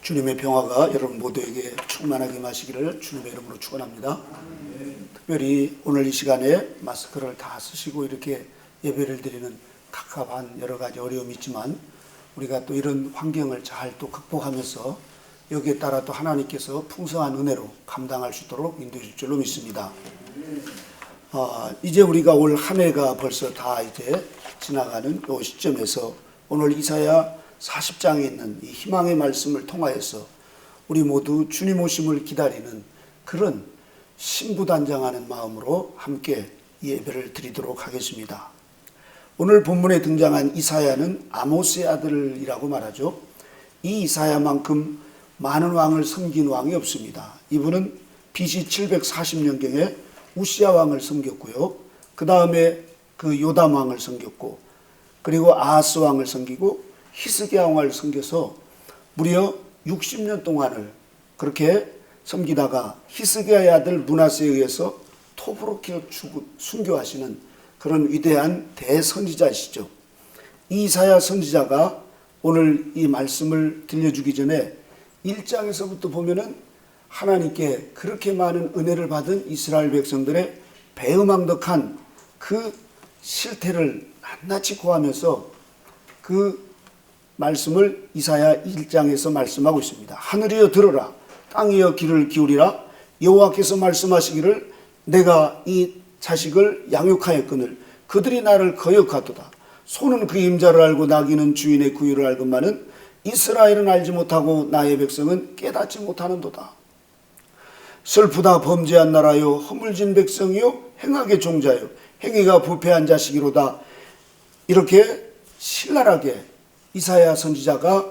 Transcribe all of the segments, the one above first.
주님의 평화가 여러분 모두에게 충만하게 마시기를 주님의 이름으로 축원합니다. 특별히 오늘 이 시간에 마스크를 다 쓰시고 이렇게 예배를 드리는 갑갑한 여러 가지 어려움이 있지만 우리가 또 이런 환경을 잘 또 극복하면서 여기에 따라 또 하나님께서 풍성한 은혜로 감당할 수 있도록 인도해 줄 줄로 믿습니다. 이제 우리가 올 한 해가 벌써 다 이제 지나가는 이 시점에서 오늘 이사야 40장에 있는 이 희망의 말씀을 통하여서 우리 모두 주님 오심을 기다리는 그런 신부단장하는 마음으로 함께 예배를 드리도록 하겠습니다. 오늘 본문에 등장한 이사야는 아모스의 아들이라고 말하죠. 이 이사야만큼 많은 왕을 섬긴 왕이 없습니다. 이분은 BC 740년경에 우시야 왕을 섬겼고요. 그 다음에 그 요담 왕을 섬겼고, 그리고 아하스 왕을 섬기고 히스기야 왕을 섬겨서 무려 60년 동안을 그렇게 섬기다가 히스기야의 아들 므낫세에 의해서 토브로키로 순교하시는 그런 위대한 대선지자이시죠. 이 이사야 선지자가 오늘 이 말씀을 들려주기 전에 1장에서부터 보면은 하나님께 그렇게 많은 은혜를 받은 이스라엘 백성들의 배은망덕한 그 실태를 낱낱이 고하면서 그 말씀을 이사야 1장에서 말씀하고 있습니다. 하늘이여 들으라, 땅이여 귀를 기울이라. 여호와께서 말씀하시기를 내가 이 자식을 양육하였거늘 그들이 나를 거역하도다. 소는 그 임자를 알고 나귀는 주인의 구유를 알건만은 이스라엘은 알지 못하고 나의 백성은 깨닫지 못하는도다. 슬프다 범죄한 나라요 허물진 백성이요 행악의 종자요 행위가 부패한 자식이로다. 이렇게 신랄하게 이사야 선지자가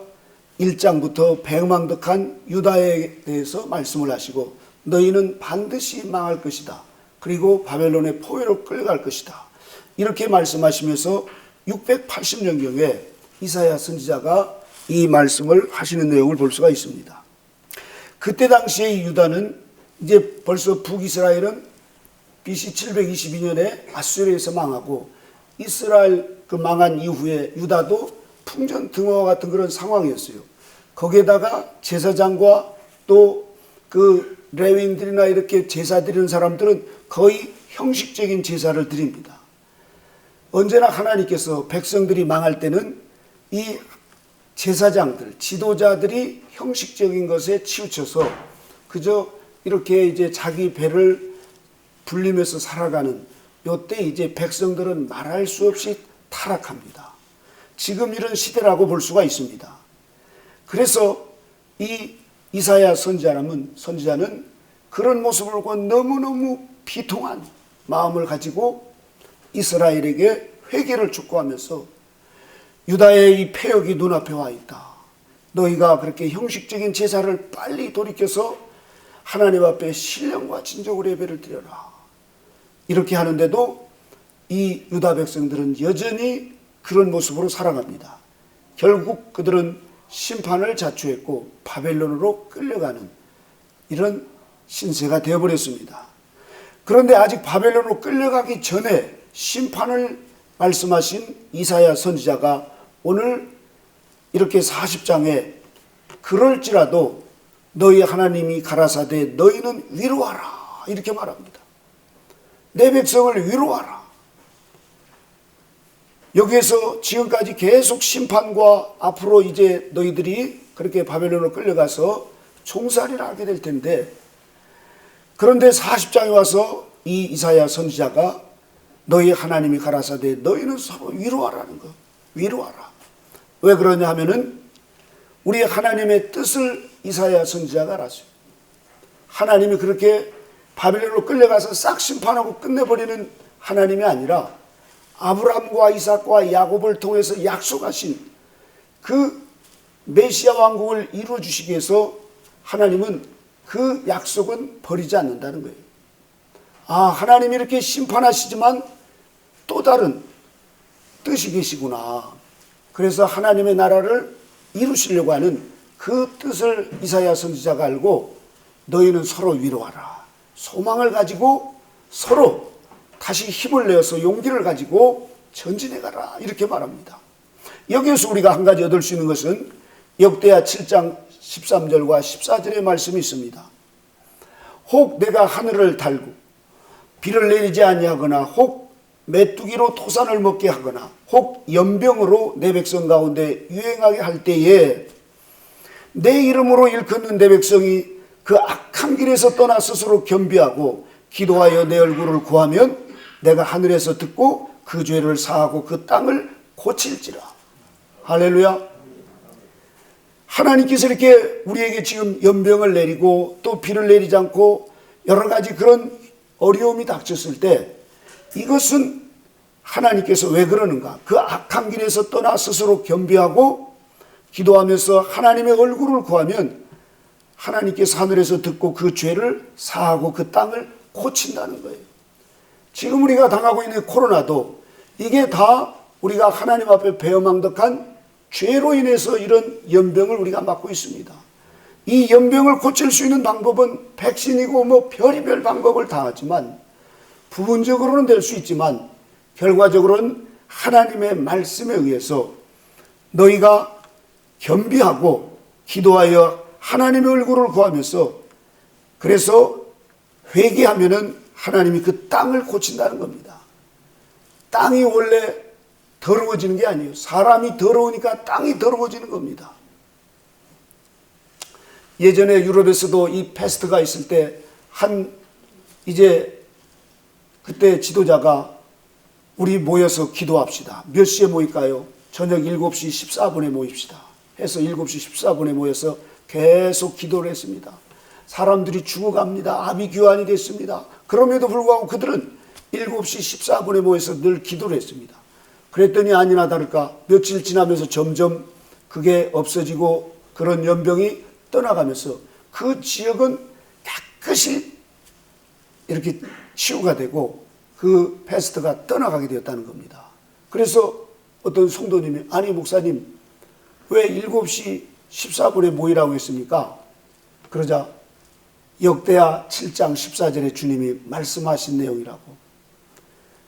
1장부터 배은망덕한 유다에 대해서 말씀을 하시고 너희는 반드시 망할 것이다. 그리고 바벨론의 포로로 끌려갈 것이다. 이렇게 말씀하시면서 680년경에 이사야 선지자가 이 말씀을 하시는 내용을 볼 수가 있습니다. 그때 당시에 유다는 이제 벌써 북이스라엘은 BC 722년에 아수르에서 망하고 이스라엘 그 망한 이후에 유다도 풍전등화와 같은 그런 상황이었어요. 거기에다가 제사장과 또 그 레위인들이나 이렇게 제사 드리는 사람들은 거의 형식적인 제사를 드립니다. 언제나 하나님께서 백성들이 망할 때는 이 제사장들, 지도자들이 형식적인 것에 치우쳐서 그저 이렇게 이제 자기 배를 불리면서 살아가는 요때 이제 백성들은 말할 수 없이 타락합니다. 지금 이런 시대라고 볼 수가 있습니다. 그래서 이 이사야 선지자는 그런 모습을 보고 너무너무 비통한 마음을 가지고 이스라엘에게 회개를 촉구하면서 유다의 이 폐역이 눈앞에 와 있다. 너희가 그렇게 형식적인 제사를 빨리 돌이켜서 하나님 앞에 신령과 진정으로 예배를 드려라. 이렇게 하는데도 이 유다 백성들은 여전히 그런 모습으로 살아갑니다. 결국 그들은 심판을 자초했고 바벨론으로 끌려가는 이런 신세가 되어버렸습니다. 그런데 아직 바벨론으로 끌려가기 전에 심판을 말씀하신 이사야 선지자가 오늘 이렇게 40장에 그럴지라도 너희 하나님이 가라사대 너희는 위로하라 이렇게 말합니다. 내 백성을 위로하라. 여기에서 지금까지 계속 심판과 앞으로 이제 너희들이 그렇게 바벨론으로 끌려가서 종살이를 하게 될 텐데, 그런데 40장에 와서 이 이사야 선지자가 너희 하나님이 가라사대 너희는 서로 위로하라는 거. 위로하라. 왜 그러냐 하면은 우리 하나님의 뜻을 이사야 선지자가 알았어요. 하나님이 그렇게 바벨론으로 끌려가서 싹 심판하고 끝내버리는 하나님이 아니라 아브라함과 이삭과 야곱을 통해서 약속하신 그 메시아 왕국을 이루어 주시기 위해서 하나님은 그 약속은 버리지 않는다는 거예요. 하나님이 이렇게 심판하시지만 또 다른 뜻이 계시구나. 그래서 하나님의 나라를 이루시려고 하는 그 뜻을 이사야 선지자가 알고 너희는 서로 위로하라. 소망을 가지고 서로 다시 힘을 내어서 용기를 가지고 전진해가라 이렇게 말합니다. 여기에서 우리가 한 가지 얻을 수 있는 것은 역대하 7장 13절과 14절의 말씀이 있습니다. 혹 내가 하늘을 달고 비를 내리지 아니하거나 혹 메뚜기로 토산을 먹게 하거나 혹 연병으로 내 백성 가운데 유행하게 할 때에 내 이름으로 일컫는 내 백성이 그 악한 길에서 떠나 스스로 겸비하고 기도하여 내 얼굴을 구하면 내가 하늘에서 듣고 그 죄를 사하고 그 땅을 고칠지라. 할렐루야. 하나님께서 이렇게 우리에게 지금 연병을 내리고 또 비를 내리지 않고 여러 가지 그런 어려움이 닥쳤을 때 이것은 하나님께서 왜 그러는가? 그 악한 길에서 떠나 스스로 겸비하고 기도하면서 하나님의 얼굴을 구하면 하나님께서 하늘에서 듣고 그 죄를 사하고 그 땅을 고친다는 거예요. 지금 우리가 당하고 있는 코로나도 이게 다 우리가 하나님 앞에 배어망덕한 죄로 인해서 이런 연병을 우리가 맞고 있습니다. 이 연병을 고칠 수 있는 방법은 백신이고 뭐 별의별 방법을 다 하지만 부분적으로는 될 수 있지만 결과적으로는 하나님의 말씀에 의해서 너희가 겸비하고 기도하여 하나님의 얼굴을 구하면서 그래서 회개하면은 하나님이 그 땅을 고친다는 겁니다. 땅이 원래 더러워지는 게 아니에요. 사람이 더러우니까 땅이 더러워지는 겁니다. 예전에 유럽에서도 이 패스트가 있을 때 이제 그때 지도자가 우리 모여서 기도합시다. 몇 시에 모일까요? 저녁 7시 14분에 모입시다. 해서 7시 14분에 모여서 계속 기도를 했습니다. 사람들이 죽어갑니다. 아비규환이 됐습니다. 그럼에도 불구하고 그들은 7시 14분에 모여서 늘 기도를 했습니다. 그랬더니 아니나 다를까 며칠 지나면서 점점 그게 없어지고 그런 연병이 떠나가면서 그 지역은 깨끗이 이렇게 치유가 되고 그 패스트가 떠나가게 되었다는 겁니다. 그래서 어떤 성도님이 아니 목사님 왜 7시 14분에 모이라고 했습니까? 그러자 역대하 7장 14절에 주님이 말씀하신 내용이라고.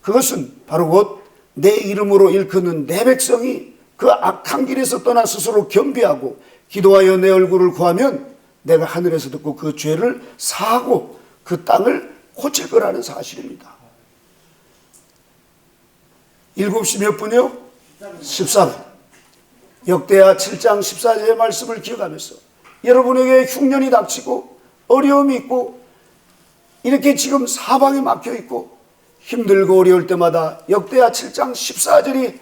그것은 바로 곧 내 이름으로 일컫는 내 백성이 그 악한 길에서 떠나 스스로 겸비하고 기도하여 내 얼굴을 구하면 내가 하늘에서 듣고 그 죄를 사하고 그 땅을 고칠 거라는 사실입니다. 7시 몇 분이요? 14분. 역대하 7장 14절의 말씀을 기억하면서 여러분에게 흉년이 닥치고 어려움이 있고 이렇게 지금 사방에 막혀 있고 힘들고 어려울 때마다 역대하 7장 14절이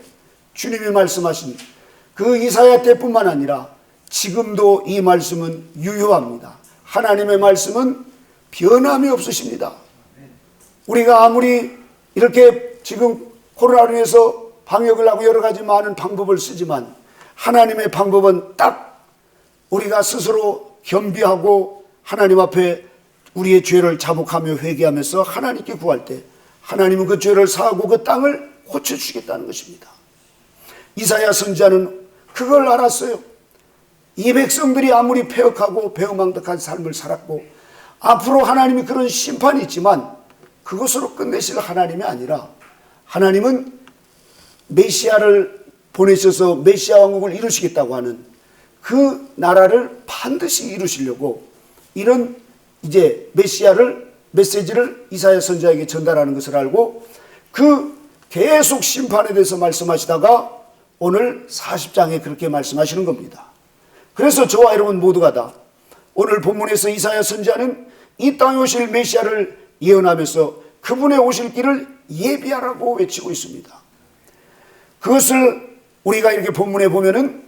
주님이 말씀하신 그 이사야 때뿐만 아니라 지금도 이 말씀은 유효합니다. 하나님의 말씀은 변함이 없으십니다. 우리가 아무리 이렇게 지금 코로나로 인해서 방역을 하고 여러 가지 많은 방법을 쓰지만 하나님의 방법은 딱 우리가 스스로 겸비하고 하나님 앞에 우리의 죄를 자복하며 회개하면서 하나님께 구할 때 하나님은 그 죄를 사하고 그 땅을 고쳐주시겠다는 것입니다. 이사야 선지자는 그걸 알았어요. 이 백성들이 아무리 패역하고 배은망덕한 삶을 살았고 앞으로 하나님이 그런 심판이 있지만 그것으로 끝내실 하나님이 아니라 하나님은 메시아를 보내셔서 메시아 왕국을 이루시겠다고 하는 그 나라를 반드시 이루시려고 이런 이제 메시지를 이사야 선지자에게 전달하는 것을 알고 그 계속 심판에 대해서 말씀하시다가 오늘 40장에 그렇게 말씀하시는 겁니다. 그래서 저와 여러분 모두가 다 오늘 본문에서 이사야 선지자는 이 땅에 오실 메시아를 예언하면서 그분의 오실 길을 예비하라고 외치고 있습니다. 그것을 우리가 이렇게 본문에 보면은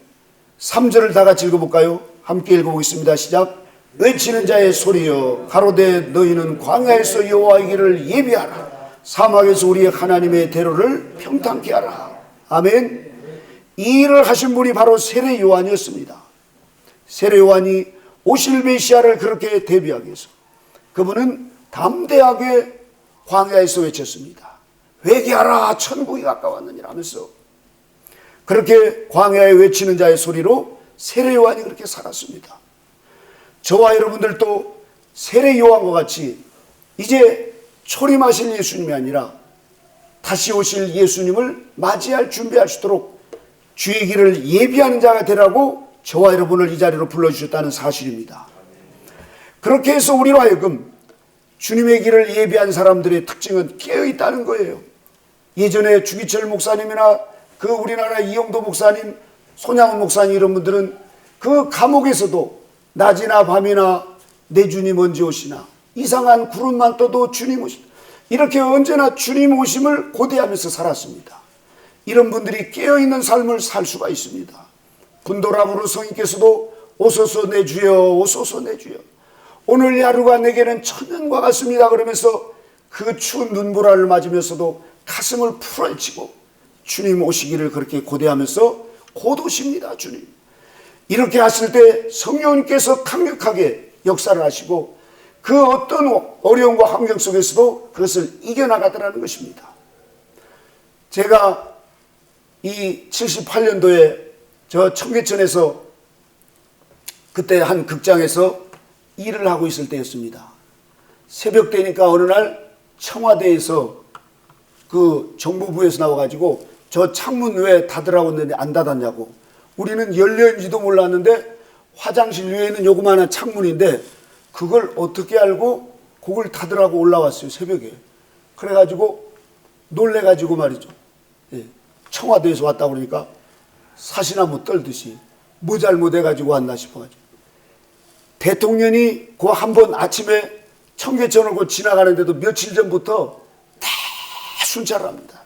3절을 다 같이 읽어볼까요? 함께 읽어보겠습니다. 시작. 외치는 자의 소리여 가로되 너희는 광야에서 여호와의 길을 예비하라. 사막에서 우리의 하나님의 대로를 평탄케 하라. 아멘. 이 일을 하신 분이 바로 세례 요한이었습니다. 세례 요한이 오실 메시아를 그렇게 대비하기 위해서 그분은 담대하게 광야에서 외쳤습니다. 회개하라 천국이 가까웠느니라 하면서 그렇게 광야에 외치는 자의 소리로 세례 요한이 그렇게 살았습니다. 저와 여러분들도 세례 요한과 같이 이제 초림하실 예수님이 아니라 다시 오실 예수님을 맞이할 준비할 수 있도록 주의 길을 예비하는 자가 되라고 저와 여러분을 이 자리로 불러주셨다는 사실입니다. 그렇게 해서 우리로 하여금 주님의 길을 예비한 사람들의 특징은 깨어있다는 거예요. 예전에 주기철 목사님이나 그 우리나라 이영도 목사님, 손양훈 목사님 이런 분들은 그 감옥에서도 낮이나 밤이나 내 주님 언제 오시나, 이상한 구름만 떠도 주님 오시나, 이렇게 언제나 주님 오심을 고대하면서 살았습니다. 이런 분들이 깨어있는 삶을 살 수가 있습니다. 분도라부르 성인께서도 오소서 내 주여, 오소서 내 주여, 오늘 하루가 내게는 천년과 같습니다 그러면서 그 추운 눈보라를 맞으면서도 가슴을 풀어헤치고 주님 오시기를 그렇게 고대하면서 고도십니다. 주님 이렇게 하실 때 성령님께서 강력하게 역사를 하시고 그 어떤 어려움과 환경 속에서도 그것을 이겨나가더라는 것입니다. 제가 이 78년도에 저 청계천에서 그때 한 극장에서 일을 하고 있을 때였습니다. 새벽 되니까 어느 날 청와대에서 그 정보부에서 나와가지고 저 창문 왜 닫으라고 했는데 안 닫았냐고. 우리는 열려있는지도 몰랐는데 화장실 위에 있는 요그마한 창문인데 그걸 어떻게 알고 그걸 닫으라고 올라왔어요. 새벽에. 그래가지고 놀래가지고 말이죠. 청와대에서 왔다 그러니까 사시나무 떨듯이 뭐 잘못해가지고 왔나 싶어가지고. 대통령이 그 한 번 아침에 청계천을 그 지나가는데도 며칠 전부터 다 순찰합니다.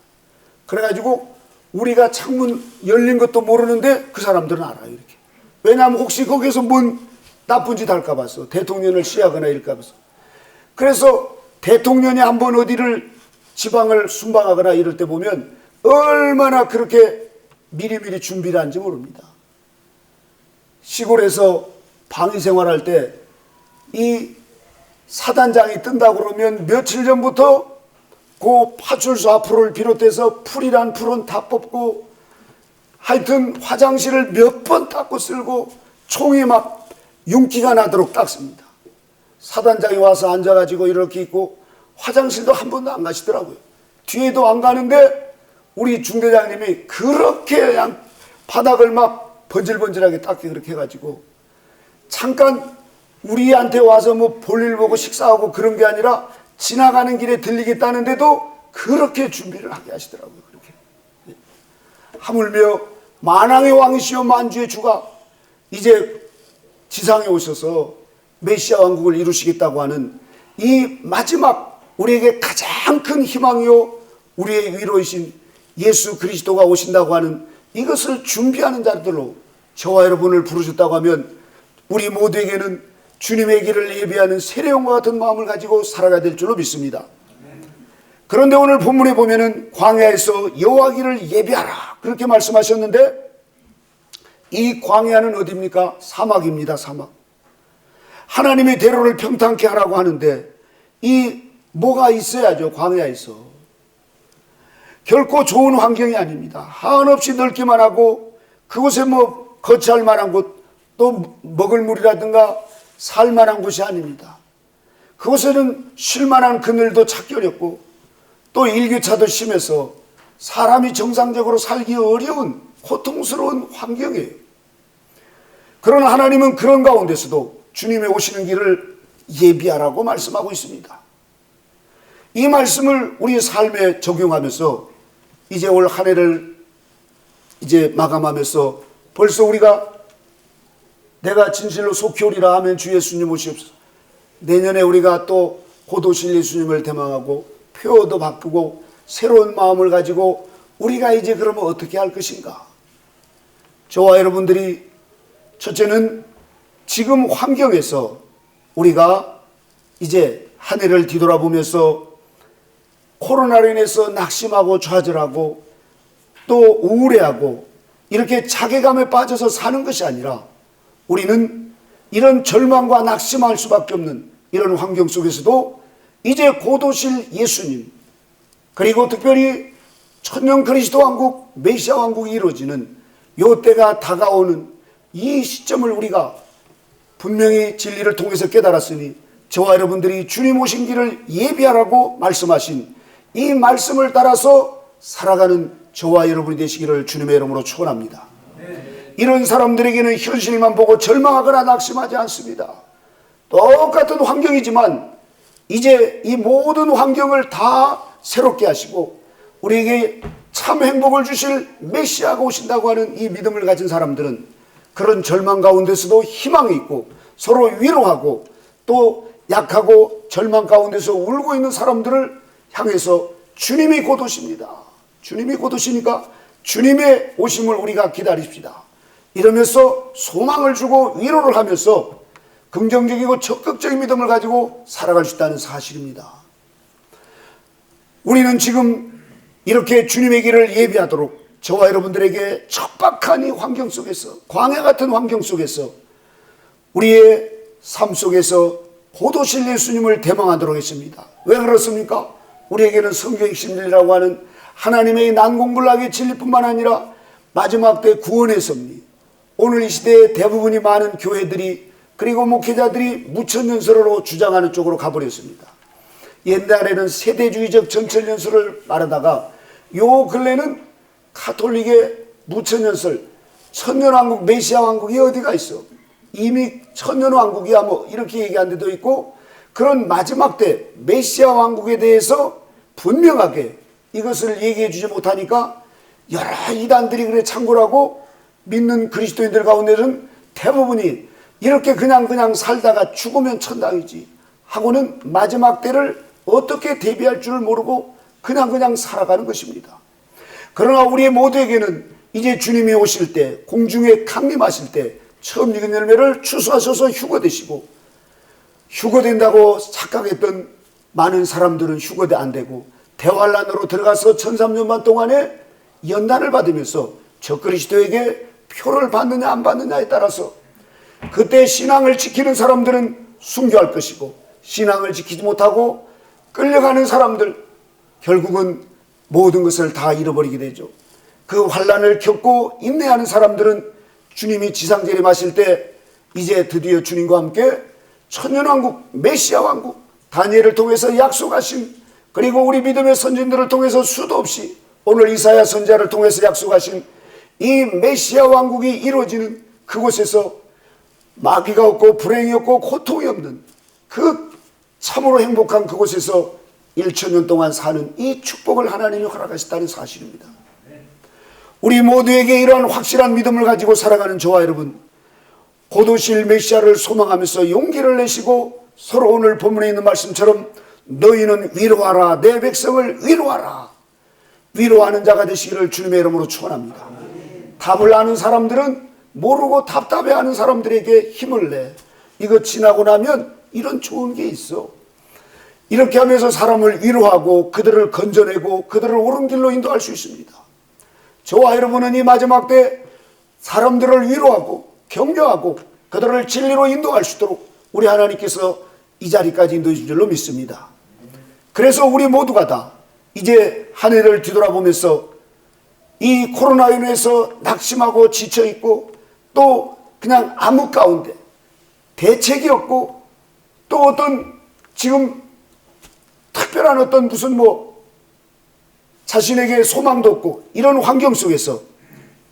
그래가지고 우리가 창문 열린 것도 모르는데 그 사람들은 알아요. 이렇게. 왜냐하면 혹시 거기서 뭔 나쁜 짓 할까 봐서, 대통령을 시하거나 이럴까 봐서. 그래서 대통령이 한 번 어디를 지방을 순방하거나 이럴 때 보면 얼마나 그렇게 미리미리 준비를 한지 모릅니다. 시골에서 방위 생활할 때 이 사단장이 뜬다고 그러면 며칠 전부터 그 파출소 앞으로를 비롯해서 풀이란 풀은 다 뽑고 하여튼 화장실을 몇 번 닦고 쓸고 총이 막 윤기가 나도록 닦습니다. 사단장이 와서 앉아가지고 이렇게 있고 화장실도 한 번도 안 가시더라고요. 뒤에도 안 가는데 우리 중대장님이 그렇게 그냥 바닥을 막 번질번질하게 닦게 그렇게 해가지고 잠깐 우리한테 와서 뭐 볼일 보고 식사하고 그런 게 아니라 지나가는 길에 들리겠다는데도 그렇게 준비를 하게 하시더라고요. 그렇게. 하물며 만왕의 왕이시여 만주의 주가 이제 지상에 오셔서 메시아 왕국을 이루시겠다고 하는 이 마지막 우리에게 가장 큰 희망이요 우리의 위로이신 예수 그리스도가 오신다고 하는 이것을 준비하는 자들로 저와 여러분을 부르셨다고 하면 우리 모두에게는 주님의 길을 예비하는 세례용과 같은 마음을 가지고 살아가야 될 줄로 믿습니다. 그런데 오늘 본문에 보면은 광야에서 여호와 길을 예비하라 그렇게 말씀하셨는데 이 광야는 어디입니까? 사막입니다. 사막. 하나님의 대로를 평탄케 하라고 하는데 이 뭐가 있어야죠. 광야에서. 결코 좋은 환경이 아닙니다. 한없이 넓기만 하고 그곳에 뭐 거처할 만한 곳 또 먹을 물이라든가 살 만한 곳이 아닙니다. 그곳에는 쉴 만한 그늘도 찾기 어렵고 또 일교차도 심해서 사람이 정상적으로 살기 어려운 고통스러운 환경이에요. 그러나 하나님은 그런 가운데서도 주님의 오시는 길을 예비하라고 말씀하고 있습니다. 이 말씀을 우리의 삶에 적용하면서 이제 올 한 해를 이제 마감하면서 벌써 우리가 내가 진실로 속히 오리라 하면 주 예수님 오시옵소서. 내년에 우리가 또 고도실 예수님을 대망하고 표어도 바꾸고 새로운 마음을 가지고 우리가 이제 그러면 어떻게 할 것인가? 저와 여러분들이 첫째는 지금 환경에서 우리가 이제 한 해를 뒤돌아보면서 코로나로 인해서 낙심하고 좌절하고 또 우울해하고 이렇게 자괴감에 빠져서 사는 것이 아니라 우리는 이런 절망과 낙심할 수밖에 없는 이런 환경 속에서도 이제 고도실 예수님 그리고 특별히 천년 그리스도 왕국 메시아 왕국이 이루어지는 요 때가 다가오는 이 시점을 우리가 분명히 진리를 통해서 깨달았으니 저와 여러분들이 주님 오신 길을 예비하라고 말씀하신 이 말씀을 따라서 살아가는 저와 여러분이 되시기를 주님의 이름으로 축원합니다. 이런 사람들에게는 현실만 보고 절망하거나 낙심하지 않습니다. 똑같은 환경이지만 이제 이 모든 환경을 다 새롭게 하시고 우리에게 참 행복을 주실 메시아가 오신다고 하는 이 믿음을 가진 사람들은 그런 절망 가운데서도 희망이 있고 서로 위로하고 또 약하고 절망 가운데서 울고 있는 사람들을 향해서 주님이 곧 오십니다. 주님이 곧 오시니까 주님의 오심을 우리가 기다립시다. 이러면서 소망을 주고 위로를 하면서 긍정적이고 적극적인 믿음을 가지고 살아갈 수 있다는 사실입니다. 우리는 지금 이렇게 주님의 길을 예비하도록 저와 여러분들에게 척박한 이 환경 속에서, 광야 같은 환경 속에서 우리의 삶 속에서 곧 오실 예수님을 대망하도록 했습니다. 왜 그렇습니까? 우리에게는 성경의 진리라고 하는 하나님의 난공불락의 진리뿐만 아니라 마지막 때 구원의 섭리, 오늘 이 시대에 대부분이 많은 교회들이 그리고 목회자들이 무천연설로 주장하는 쪽으로 가버렸습니다. 옛날에는 세대주의적 전천연설을 말하다가 요 근래는 가톨릭의 무천연설, 천년왕국, 메시아왕국이 어디가 있어? 이미 천년왕국이야 뭐 이렇게 얘기한 데도 있고, 그런 마지막 때 메시아왕국에 대해서 분명하게 이것을 얘기해 주지 못하니까 여러 이단들이 그래 창궐하고 믿는 그리스도인들 가운데는 대부분이 이렇게 그냥 살다가 죽으면 천당이지 하고는 마지막 때를 어떻게 대비할 줄을 모르고 그냥 살아가는 것입니다. 그러나 우리 모두에게는 이제 주님이 오실 때, 공중에 강림하실 때 처음 익은 열매를 추수하셔서 휴거되시고, 휴거된다고 착각했던 많은 사람들은 휴거돼 안 되고 대환란으로 들어가서 1300년 동안의 연단을 받으면서 저 그리스도에게 표를 받느냐 안 받느냐에 따라서 그때 신앙을 지키는 사람들은 순교할 것이고, 신앙을 지키지 못하고 끌려가는 사람들 결국은 모든 것을 다 잃어버리게 되죠. 그 환난을 겪고 인내하는 사람들은 주님이 지상재림하실 때 이제 드디어 주님과 함께 천년왕국, 메시아왕국, 다니엘을 통해서 약속하신, 그리고 우리 믿음의 선진들을 통해서 수도 없이 오늘 이사야 선지자를 통해서 약속하신 이 메시아 왕국이 이루어지는 그곳에서 마귀가 없고 불행이 없고 고통이 없는 그 참으로 행복한 그곳에서 1000년 동안 사는 이 축복을 하나님이 허락하셨다는 사실입니다. 우리 모두에게 이러한 확실한 믿음을 가지고 살아가는 저와 여러분, 곧 오실 메시아를 소망하면서 용기를 내시고 서로 오늘 본문에 있는 말씀처럼 너희는 위로하라, 내 백성을 위로하라, 위로하는 자가 되시기를 주님의 이름으로 축원합니다. 답을 아는 사람들은 모르고 답답해하는 사람들에게 힘을 내. 이거 지나고 나면 이런 좋은 게 있어. 이렇게 하면서 사람을 위로하고 그들을 건져내고 그들을 옳은 길로 인도할 수 있습니다. 저와 여러분은 이 마지막 때 사람들을 위로하고 격려하고 그들을 진리로 인도할 수 있도록 우리 하나님께서 이 자리까지 인도해 주신 줄로 믿습니다. 그래서 우리 모두가 다 이제 한 해를 뒤돌아보면서 이 코로나로 인해서 낙심하고 지쳐있고 또 그냥 암흑 가운데 대책이 없고 또 어떤 지금 특별한 어떤 무슨 자신에게 소망도 없고 이런 환경 속에서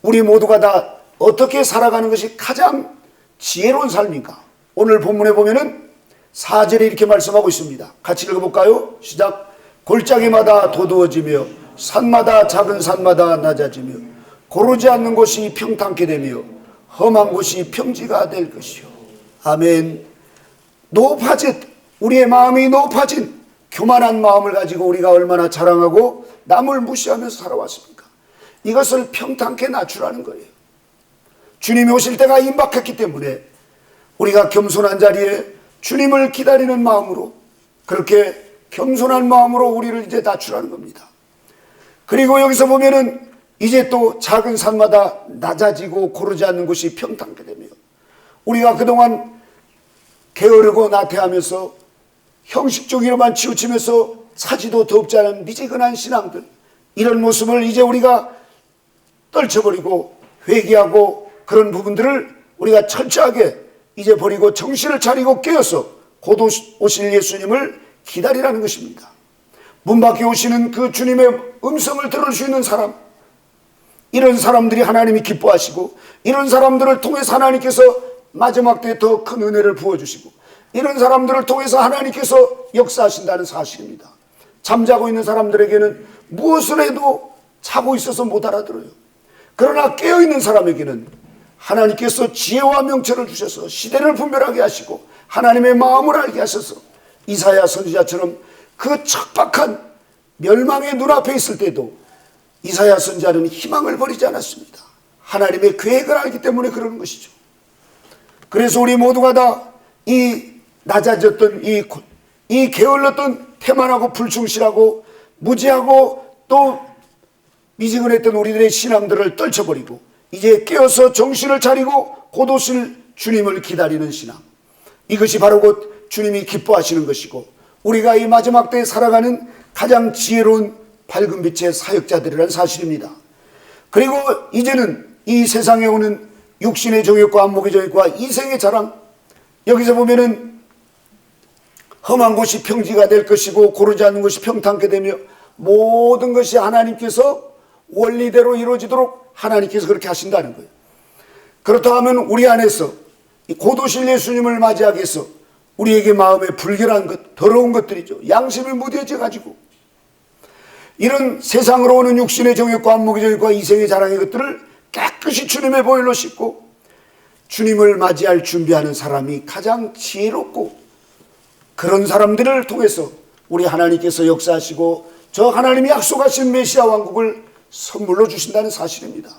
우리 모두가 다 어떻게 살아가는 것이 가장 지혜로운 삶인가? 오늘 본문에 보면은 4절에 이렇게 말씀하고 있습니다. 같이 읽어볼까요? 시작. 골짜기마다 도두어지며 산마다 작은 산마다 낮아지며 고르지 않는 곳이 평탄케 되며 험한 곳이 평지가 될 것이요. 아멘. 높아진, 우리의 마음이 높아진 교만한 마음을 가지고 우리가 얼마나 자랑하고 남을 무시하면서 살아왔습니까? 이것을 평탄케 낮추라는 거예요. 주님이 오실 때가 임박했기 때문에 우리가 겸손한 자리에 주님을 기다리는 마음으로, 그렇게 겸손한 마음으로 우리를 이제 낮추라는 겁니다. 그리고 여기서 보면은 이제 또 작은 산마다 낮아지고 고르지 않는 곳이 평탄케 되며, 우리가 그동안 게으르고 나태하면서 형식적으로만 치우치면서 차지도 더럽지 않은 미지근한 신앙들, 이런 모습을 이제 우리가 떨쳐버리고 회개하고 그런 부분들을 우리가 철저하게 이제 버리고 정신을 차리고 깨어서 곧 오실 예수님을 기다리라는 것입니다. 문 밖에 오시는 그 주님의 음성을 들을 수 있는 사람, 이런 사람들이 하나님이 기뻐하시고, 이런 사람들을 통해서 하나님께서 마지막 때에 더 큰 은혜를 부어주시고, 이런 사람들을 통해서 하나님께서 역사하신다는 사실입니다. 잠자고 있는 사람들에게는 무엇을 해도 자고 있어서 못 알아들어요. 그러나 깨어있는 사람에게는 하나님께서 지혜와 명철을 주셔서 시대를 분별하게 하시고 하나님의 마음을 알게 하셔서 이사야 선지자처럼 그 척박한 멸망의 눈앞에 있을 때도 이사야 선지자는 희망을 버리지 않았습니다. 하나님의 계획을 알기 때문에 그러는 것이죠. 그래서 우리 모두가 다 이 낮아졌던 이 게을렀던 태만하고 불충실하고 무지하고 또 미지근했던 우리들의 신앙들을 떨쳐버리고 이제 깨어서 정신을 차리고 곧 오실 주님을 기다리는 신앙, 이것이 바로 곧 주님이 기뻐하시는 것이고 우리가 이 마지막 때에 살아가는 가장 지혜로운 밝은 빛의 사역자들이라는 사실입니다. 그리고 이제는 이 세상에 오는 육신의 정욕과 안목의 정욕과 이생의 자랑, 여기서 보면은 험한 곳이 평지가 될 것이고 고르지 않는 것이 평탄케 되며 모든 것이 하나님께서 원리대로 이루어지도록 하나님께서 그렇게 하신다는 거예요. 그렇다면 우리 안에서 곧 오실 예수님을 맞이하기 위해서 우리에게 마음에 불결한 것, 더러운 것들이죠. 양심이 무뎌져 가지고 이런 세상으로 오는 육신의 정욕과 안목의 정욕과 이생의 자랑의 것들을 깨끗이 주님의 보혈로 씻고 주님을 맞이할 준비하는 사람이 가장 지혜롭고, 그런 사람들을 통해서 우리 하나님께서 역사하시고 저 하나님이 약속하신 메시아 왕국을 선물로 주신다는 사실입니다.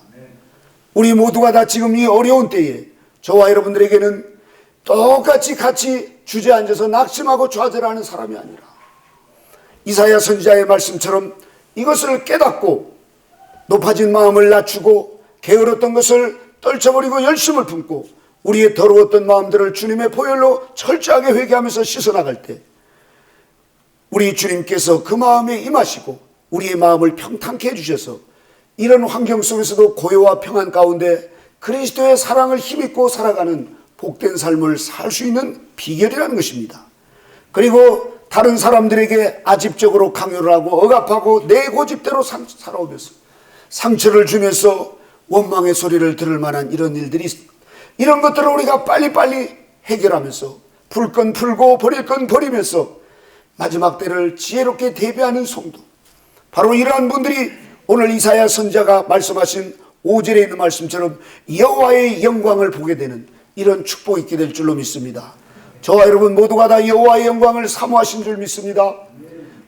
우리 모두가 다 지금 이 어려운 때에 저와 여러분들에게는 똑같이 같이 주저앉아서 낙심하고 좌절하는 사람이 아니라 이사야 선지자의 말씀처럼 이것을 깨닫고 높아진 마음을 낮추고 게으렀던 것을 떨쳐버리고 열심을 품고 우리의 더러웠던 마음들을 주님의 보혈로 철저하게 회개하면서 씻어나갈 때 우리 주님께서 그 마음에 임하시고 우리의 마음을 평탄케 해주셔서 이런 환경 속에서도 고요와 평안 가운데 그리스도의 사랑을 힘입고 살아가는 복된 삶을 살 수 있는 비결이라는 것입니다. 그리고 다른 사람들에게 아집적으로 강요를 하고 억압하고 내 고집대로 살아오면서 상처를 주면서 원망의 소리를 들을 만한 이런 일들이 있습니다. 이런 것들을 우리가 빨리빨리 해결하면서 풀 건 풀고 버릴 건 버리면서 마지막 때를 지혜롭게 대비하는 성도, 바로 이러한 분들이 오늘 이사야 선지자가 말씀하신 5절에 있는 말씀처럼 여호와의 영광을 보게 되는 이런 축복이 있게 될 줄로 믿습니다. 저와 여러분 모두가 다 여호와의 영광을 사모하신 줄 믿습니다.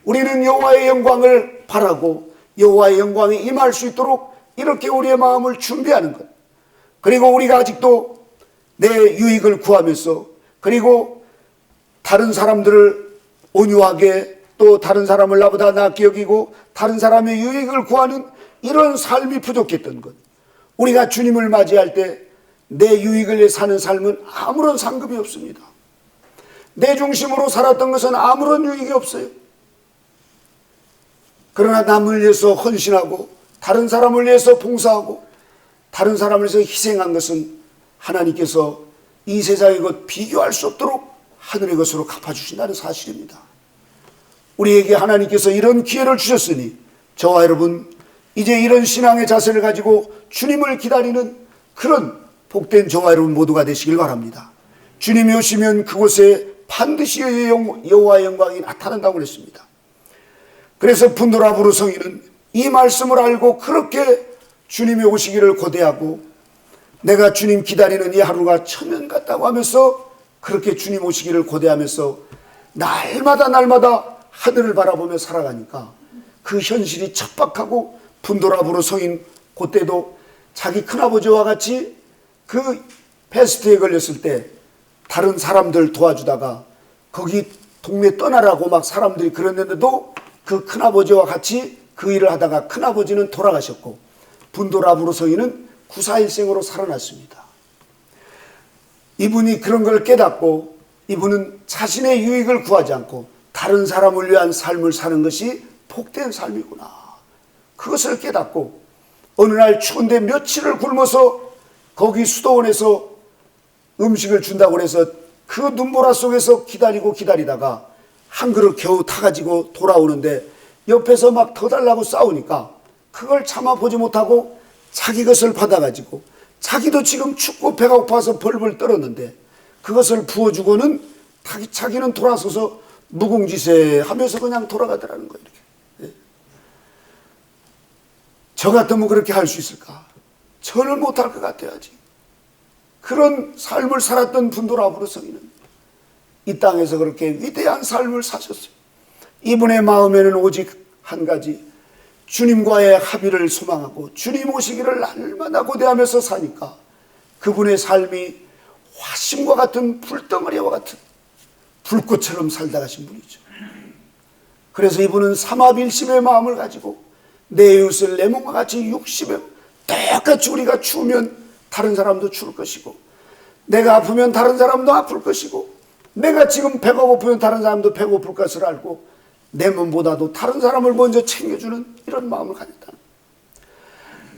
우리는 여호와의 영광을 바라고 여호와의 영광이 임할 수 있도록 이렇게 우리의 마음을 준비하는 것, 그리고 우리가 아직도 내 유익을 구하면서 그리고 다른 사람들을 온유하게 또 다른 사람을 나보다 낫게 여기고 다른 사람의 유익을 구하는 이런 삶이 부족했던 것, 우리가 주님을 맞이할 때 내 유익을 위해 사는 삶은 아무런 상급이 없습니다. 내 중심으로 살았던 것은 아무런 유익이 없어요. 그러나 남을 위해서 헌신하고 다른 사람을 위해서 봉사하고 다른 사람을 위해서 희생한 것은 하나님께서 이 세상의 것 비교할 수 없도록 하늘의 것으로 갚아주신다는 사실입니다. 우리에게 하나님께서 이런 기회를 주셨으니 저와 여러분 이제 이런 신앙의 자세를 가지고 주님을 기다리는 그런 복된 저와 여러분 모두가 되시길 바랍니다. 주님이 오시면 그곳에 반드시 여호와의 영광이 나타난다고 그랬습니다. 그래서 분도라부르 성인은 이 말씀을 알고 그렇게 주님이 오시기를 고대하고 내가 주님 기다리는 이 하루가 천년 같다고 하면서 그렇게 주님 오시기를 고대하면서 날마다 하늘을 바라보며 살아가니까 그 현실이 척박하고 분도라부르 성인 그때도 자기 큰아버지와 같이 그 패스트에 걸렸을 때 다른 사람들 도와주다가 거기 동네 떠나라고 막 사람들이 그랬는데도 그 큰아버지와 같이 그 일을 하다가 큰아버지는 돌아가셨고 분도라부르 성인은 구사일생으로 살아났습니다. 이분이 그런 걸 깨닫고 이분은 자신의 유익을 구하지 않고 다른 사람을 위한 삶을 사는 것이 복된 삶이구나, 그것을 깨닫고 어느 날 추운데 며칠을 굶어서 거기 수도원에서 음식을 준다고 해서 그 눈보라 속에서 기다리다가 한 그릇 겨우 타가지고 돌아오는데 옆에서 막 더 달라고 싸우니까 그걸 참아 보지 못하고 자기 것을 받아가지고 자기도 지금 춥고 배가 고파서 벌벌 떨었는데 그것을 부어주고는 자기는 돌아서서 무궁지세 하면서 그냥 돌아가더라는 거예요. 이렇게. 저 같으면 그렇게 할 수 있을까? 저는 못할 것 같아요. 아직. 그런 삶을 살았던 분도라브르 성인은 이 땅에서 그렇게 위대한 삶을 사셨어요. 이분의 마음에는 오직 한 가지, 주님과의 합의를 소망하고 주님 오시기를 날마다 고대하면서 사니까 그분의 삶이 화심과 같은 불덩어리와 같은 불꽃처럼 살다 가신 분이죠. 그래서 이분은 삼합일심의 마음을 가지고 내 이웃을 내 몸과 같이 육심에 똑같이 우리가 추우면 다른 사람도 추울 것이고 내가 아프면 다른 사람도 아플 것이고 내가 지금 배가 고프면 다른 사람도 배고플 것을 알고 내 몸보다도 다른 사람을 먼저 챙겨주는 이런 마음을 가졌다.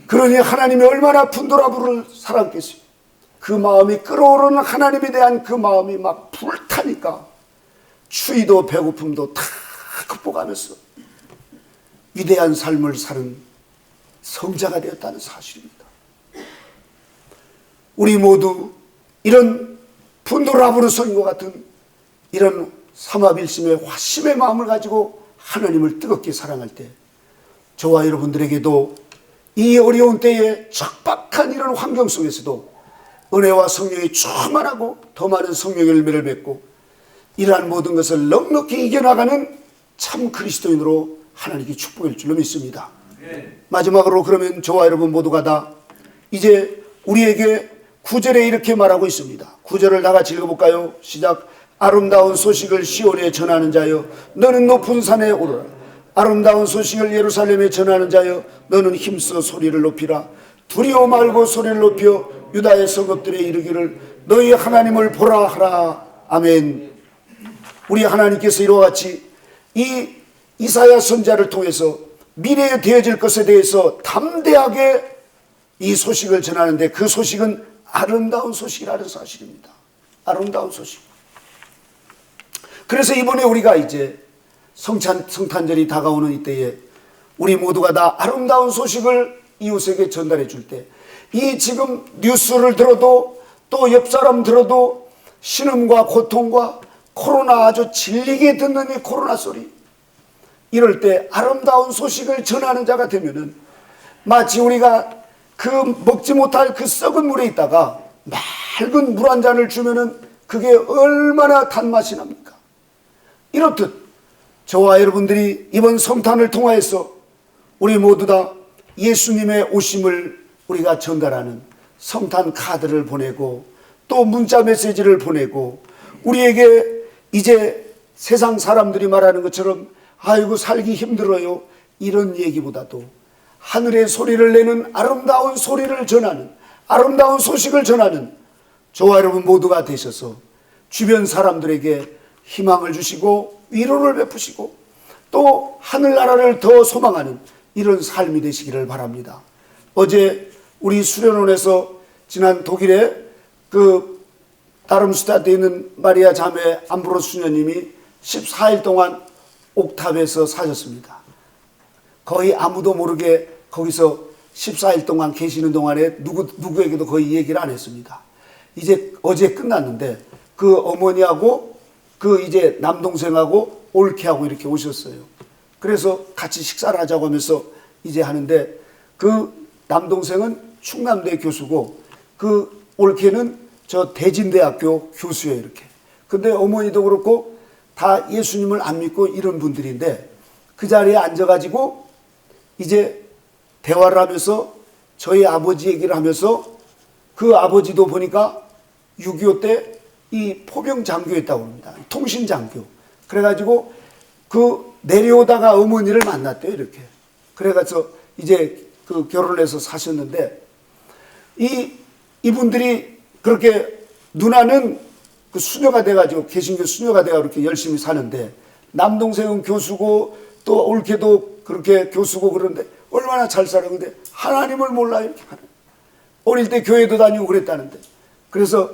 그러니 하나님이 얼마나 분도라브를 사랑했겠어요. 그 마음이 끓어오르는 하나님에 대한 그 마음이 막 불타니까 추위도 배고픔도 다 극복하면서 위대한 삶을 사는 성자가 되었다는 사실입니다. 우리 모두 이런 분도라브르 성인과 같은 이런 삼합일심의 화심의 마음을 가지고 하나님을 뜨겁게 사랑할 때 저와 여러분들에게도 이 어려운 때에 척박한 이런 환경 속에서도 은혜와 성령이 충만하고 더 많은 성령의 열매를 맺고 이러한 모든 것을 넉넉히 이겨나가는 참 그리스도인으로 하나님께 축복할 줄로 믿습니다. 마지막으로 그러면 저와 여러분 모두가 다 이제 우리에게 9절에 이렇게 말하고 있습니다. 9절을 다 같이 읽어볼까요? 시작. 아름다운 소식을 시온에 전하는 자여 너는 높은 산에 오르라. 아름다운 소식을 예루살렘에 전하는 자여 너는 힘써 소리를 높이라. 두려워 말고 소리를 높여 유다의 성읍들에 이르기를 너희 하나님을 보라 하라. 아멘. 우리 하나님께서 이와 같이 이 이사야 선지자를 통해서 미래에 되어질 것에 대해서 담대하게 이 소식을 전하는데 그 소식은 아름다운 소식이라는 사실입니다. 아름다운 소식. 그래서 이번에 우리가 이제 성탄절이 다가오는 이때에 우리 모두가 다 아름다운 소식을 이웃에게 전달해 줄 때 이 지금 뉴스를 들어도 또 옆 사람 들어도 신음과 고통과 코로나 아주 질리게 듣는 이 코로나 소리 이럴 때 아름다운 소식을 전하는 자가 되면은 마치 우리가 그 먹지 못할 그 썩은 물에 있다가 맑은 물 한 잔을 주면은 그게 얼마나 단맛이 납니까? 이렇듯 저와 여러분들이 이번 성탄을 통하여서 우리 모두 다 예수님의 오심을 우리가 전달하는 성탄 카드를 보내고 또 문자 메시지를 보내고 우리에게 이제 세상 사람들이 말하는 것처럼 아이고 살기 힘들어요 이런 얘기보다도 하늘의 소리를 내는 아름다운 소리를 전하는 아름다운 소식을 전하는 저와 여러분 모두가 되셔서 주변 사람들에게 희망을 주시고 위로를 베푸시고 또 하늘나라를 더 소망하는 이런 삶이 되시기를 바랍니다. 어제 우리 수련원에서 지난 독일에 그 다름슈타트에 있는 마리아 자매 암브로스 수녀님이 14일 동안 옥탑에서 사셨습니다. 거의 아무도 모르게 거기서 14일 동안 계시는 동안에 누구에게도 거의 얘기를 안 했습니다. 이제 어제 끝났는데 그 어머니하고 그 이제 남동생하고 올케하고 이렇게 오셨어요. 그래서 같이 식사를 하자고 하면서 이제 하는데 그 남동생은 충남대 교수고 그 올케는 저 대진대학교 교수예요 이렇게. 근데 어머니도 그렇고 다 예수님을 안 믿고 이런 분들인데 그 자리에 앉아가지고 이제 대화를 하면서 저희 아버지 얘기를 하면서 그 아버지도 보니까 6.25 때 이 포병 장교였다고 합니다. 통신 장교. 그래가지고 그 내려오다가 어머니를 만났대요 이렇게. 그래가지고 이제 그 결혼해서 사셨는데 이분들이 그렇게 누나는 그 수녀가 돼가지고 개신교 수녀가 돼가 그렇게 열심히 사는데 남동생은 교수고 또 올케도 그렇게 교수고 그런데 얼마나 잘 살아. 근데 하나님을 몰라요 이렇게 하는. 어릴 때 교회도 다니고 그랬다는데. 그래서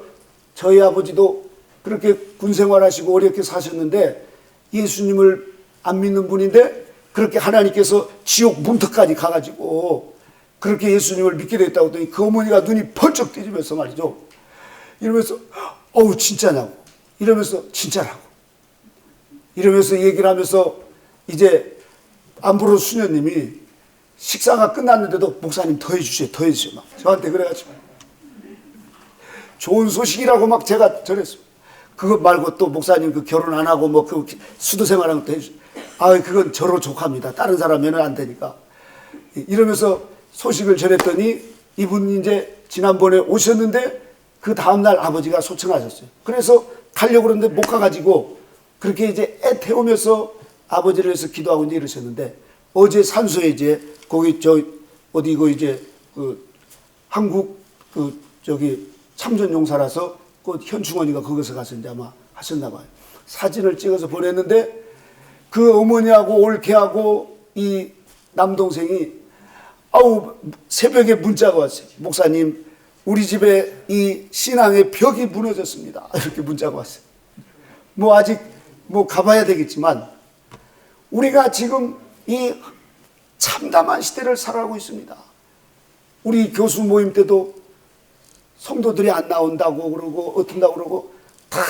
저희 아버지도 그렇게 군 생활하시고 어렵게 사셨는데 예수님을 안 믿는 분인데 그렇게 하나님께서 지옥 문턱까지 가가지고 그렇게 예수님을 믿게 됐다고 했더니 그 어머니가 눈이 번쩍 뜨지면서 말이죠. 이러면서 어우 진짜냐고, 이러면서 진짜라고, 이러면서 얘기를 하면서 이제 안부로 수녀님이 식사가 끝났는데도 목사님 더 해주세요, 더 해주세요. 막 저한테 그래가지고 좋은 소식이라고 막 제가 전했어요. 그것 말고 또 목사님 그 결혼 안 하고 뭐 그 수도 생활하는 것도 해주세요. 아 그건 저로 족합니다. 다른 사람면은 안 되니까. 이러면서 소식을 전했더니 이분이 이제 지난번에 오셨는데 그 다음날 아버지가 소청하셨어요. 그래서 가려고 그러는데 못 가가지고 그렇게 이제 애 태우면서 아버지를 위해서 기도하고 이제 이러셨는데 어제 산소에 이제 거기 저 어디고 이제 그 한국 그 저기 참전용사라서 그 현충원이가 거기서 가서 이제 아마 하셨나 봐요. 사진을 찍어서 보냈는데 그 어머니하고 올케하고 이 남동생이 아우 새벽에 문자가 왔어요. 목사님 우리 집에 이 신앙의 벽이 무너졌습니다. 이렇게 문자가 왔어요. 뭐 아직 뭐 가봐야 되겠지만 우리가 지금 이 참담한 시대를 살아가고 있습니다. 우리 교수 모임 때도 성도들이 안 나온다고 그러고 어떤다고 그러고 다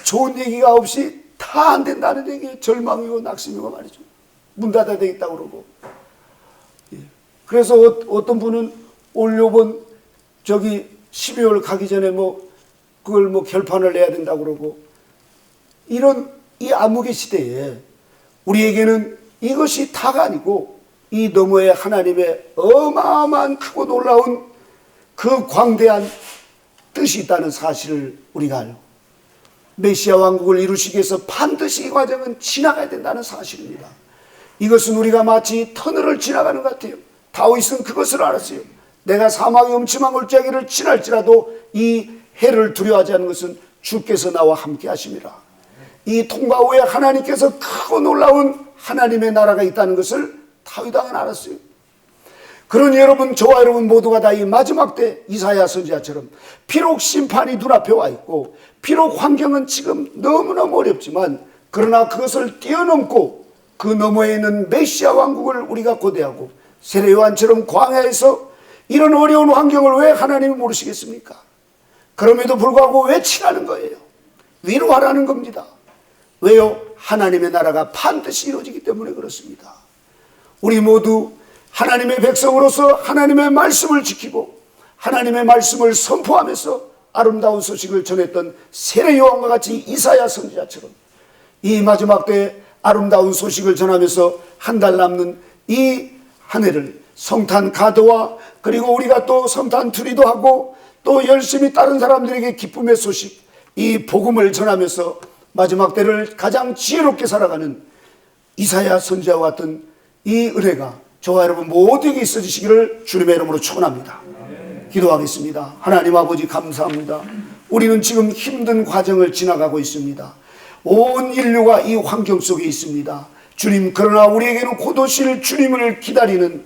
좋은 얘기가 없이 다 안 된다는 얘기에 절망이고 낙심이고 말이죠. 문 닫아야 되겠다고 그러고. 그래서 어떤 분은 올 요번 저기 12월 가기 전에 뭐 그걸 뭐 결판을 내야 된다고 그러고 이런 이 암흑의 시대에 우리에게는 이것이 다가 아니고 이 너머에 하나님의 어마어마한 크고 놀라운 그 광대한 뜻이 있다는 사실을 우리가 알고 메시아 왕국을 이루시기 위해서 반드시 이 과정은 지나가야 된다는 사실입니다. 이것은 우리가 마치 터널을 지나가는 것 같아요. 다윗은 그것을 알았어요. 내가 사막의 음침한 골짜기를 지날지라도 이 해를 두려워하지 않는 것은 주께서 나와 함께 하심이라. 이 통과 후에 하나님께서 크고 놀라운 하나님의 나라가 있다는 것을 다윗 왕은 알았어요. 그러니 여러분, 저와 여러분 모두가 다 이 마지막 때 이사야 선지자처럼 비록 심판이 눈앞에 와 있고 비록 환경은 지금 너무너무 어렵지만 그러나 그것을 뛰어넘고 그 너머에 있는 메시아 왕국을 우리가 고대하고 세례 요한처럼 광야에서 이런 어려운 환경을 왜 하나님이 모르시겠습니까? 그럼에도 불구하고 외치라는 거예요. 위로하라는 겁니다. 왜요? 하나님의 나라가 반드시 이루어지기 때문에 그렇습니다. 우리 모두 하나님의 백성으로서 하나님의 말씀을 지키고 하나님의 말씀을 선포하면서 아름다운 소식을 전했던 세례 요한과 같이 이사야 선지자처럼 이 마지막 때에 아름다운 소식을 전하면서 한 달 남는 이 한 해를 성탄 가드와 그리고 우리가 또 성탄 트리도 하고 또 열심히 다른 사람들에게 기쁨의 소식 이 복음을 전하면서 마지막 때를 가장 지혜롭게 살아가는 이사야 선지자와 같은 이 은혜가 저와 여러분 모두에게 있어지시기를 주님의 이름으로 축원합니다. 기도하겠습니다. 하나님 아버지 감사합니다. 우리는 지금 힘든 과정을 지나가고 있습니다. 온 인류가 이 환경 속에 있습니다. 주님, 그러나 우리에게는 곧 오실 주님을 기다리는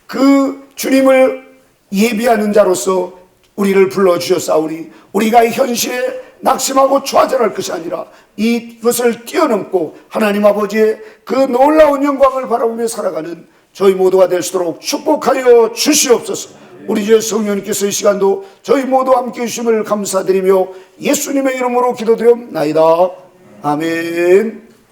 그 주님을 예비하는 자로서 우리를 불러주셨사오니 우리가 이 현실에 낙심하고 좌절할 것이 아니라 이것을 뛰어넘고 하나님 아버지의 그 놀라운 영광을 바라보며 살아가는 저희 모두가 될 수 있도록 축복하여 주시옵소서. 우리 주 성령님께서 이 시간도 저희 모두 함께 해주심을 감사드리며 예수님의 이름으로 기도드리옵나이다. 아멘.